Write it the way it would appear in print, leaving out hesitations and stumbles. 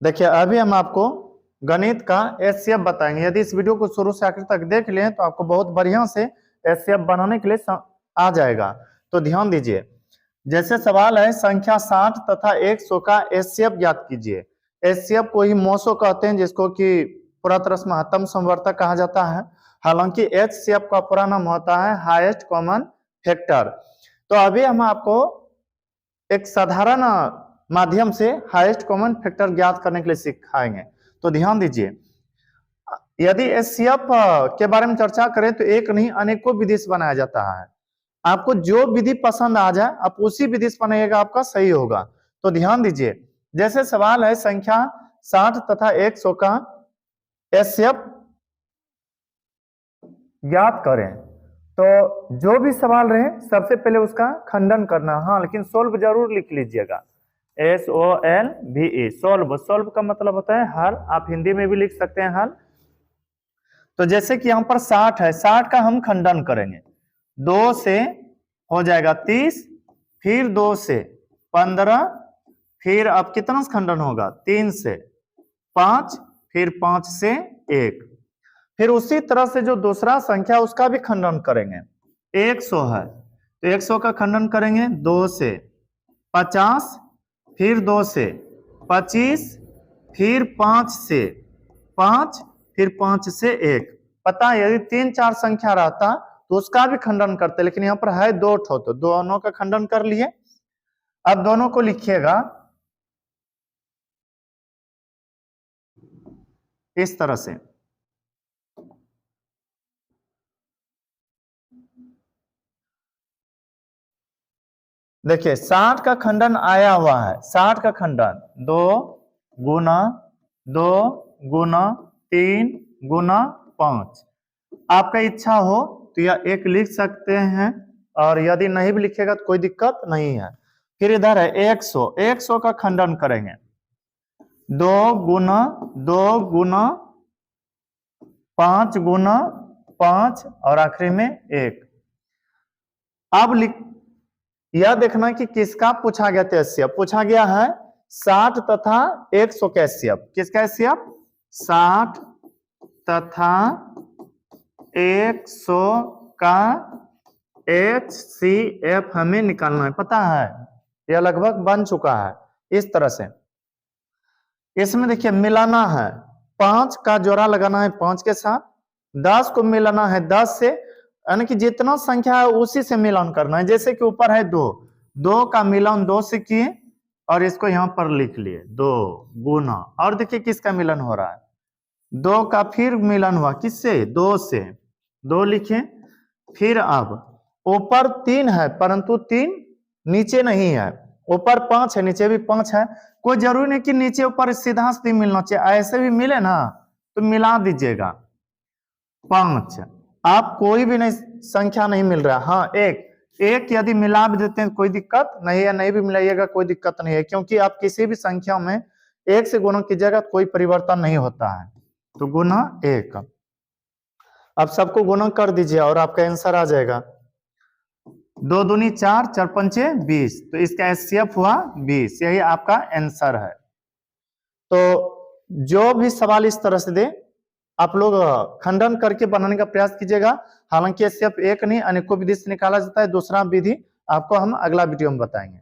देखिए अभी हम आपको गणित का एचसीएफ बताएंगे। यदि इस वीडियो को शुरू से आखिर तक देख लें तो आपको बहुत बढ़िया से एचसीएफ बनाने के लिए आ जाएगा। तो ध्यान दीजिए, जैसे सवाल है संख्या 60 तथा 100 का एचसीएफ ज्ञात कीजिए। एचसीएफ को ही मोसो कहते हैं, जिसको कि पूरा तरह से महत्तम समवर्तक कहा जाता है। हालांकि एचसीएफ का पूरा नाम होता है हाईएस्ट कॉमन फैक्टर। तो अभी हम आपको एक साधारण माध्यम से हाईएस्ट कॉमन फैक्टर ज्ञात करने के लिए सिखाएंगे। तो ध्यान दीजिए, यदि एचसीएफ के बारे में चर्चा करें तो एक नहीं अनेकों विधि से बनाया जाता है। आपको जो विधि पसंद आ जाए आप उसी विधि से बनाइएगा, आपका सही होगा। तो ध्यान दीजिए, जैसे सवाल है संख्या 60 तथा 100 का एचसीएफ ज्ञात करें। तो जो भी सवाल रहे सबसे पहले उसका खंडन करना। हाँ, लेकिन सोल्व जरूर लिख लीजिएगा, SOLVE सोल्व। सोल्व का मतलब होता है हल, आप हिंदी में भी लिख सकते हैं हल। तो जैसे कि यहाँ पर 60 है, 60 का हम खंडन करेंगे। 2 से हो जाएगा 30, फिर 2 से 15, फिर अब कितना से खंडन होगा 3 से 5, फिर 5 से 1। फिर उसी तरह से जो दूसरा संख्या उसका भी खंडन करेंगे। 100 है तो 100 का खंडन करेंगे 2 से 50, फिर 2 से 25, फिर 5 से 5, फिर 5 से 1। पता है यदि 3-4 संख्या रहता तो उसका भी खंडन करते, लेकिन यहाँ पर है 2 ठो, तो दोनों का खंडन कर लिए। अब दोनों को लिखिएगा इस तरह से। देखिए 60 का खंडन आया हुआ है, 60 का खंडन 2 गुना 2 गुना 3 गुना 5। आपका इच्छा हो तो यह एक लिख सकते हैं, और यदि नहीं भी लिखेगा तो कोई दिक्कत नहीं है। फिर इधर है 100, 100 का खंडन करेंगे 2 गुना 2 गुना 5 गुना 5 और आखिरी में 1। अब यह देखना कि किसका पूछा गया था एचसीएफ। पूछा गया है 60 तथा 100 का एचसीएफ। किसका एचसीएफ? 60 तथा 100 का एचसीएफ हमें निकालना है। पता है यह लगभग बन चुका है इस तरह से। इसमें देखिए मिलाना है, 5 का जोड़ा लगाना है 5 के साथ, 10 को मिलाना है 10 से, यानी कि जितना संख्या है उसी से मिलान करना है। जैसे कि ऊपर है 2, 2 का मिलान 2 से किए और इसको यहां पर लिख लिए 2 गुना, और देखिए किसका मिलन हो रहा है 2 का, फिर मिलन हुआ किससे 2 से, 2 लिखे। फिर अब ऊपर 3 है परंतु 3 नीचे नहीं है, ऊपर 5 है नीचे भी 5 है। कोई जरूरी नहीं कि नीचे ऊपर सीधा सीधी मिलना चाहिए, ऐसे भी मिले ना तो मिला दीजिएगा 5। आप कोई भी नहीं संख्या नहीं मिल रहा, हाँ एक यदि मिला भी देते हैं कोई दिक्कत नहीं है, नहीं भी मिलाइएगा कोई दिक्कत नहीं है, क्योंकि आप किसी भी संख्या में 1 से गुणा कीजिएगा तो कोई परिवर्तन नहीं होता है। तो गुना 1, अब सबको गुणा कर दीजिए और आपका आंसर आ जाएगा 2 दूनी 4, 4 पंचे 20। तो इसका एचसीएफ हुआ 20, यही आपका आंसर है। तो जो भी सवाल इस तरह से दे आप लोग खंडन करके बनाने का प्रयास कीजिएगा। हालांकि सिर्फ एक नहीं अनेकों विधि से निकाला जाता है। दूसरा विधि आपको हम अगला वीडियो में बताएंगे।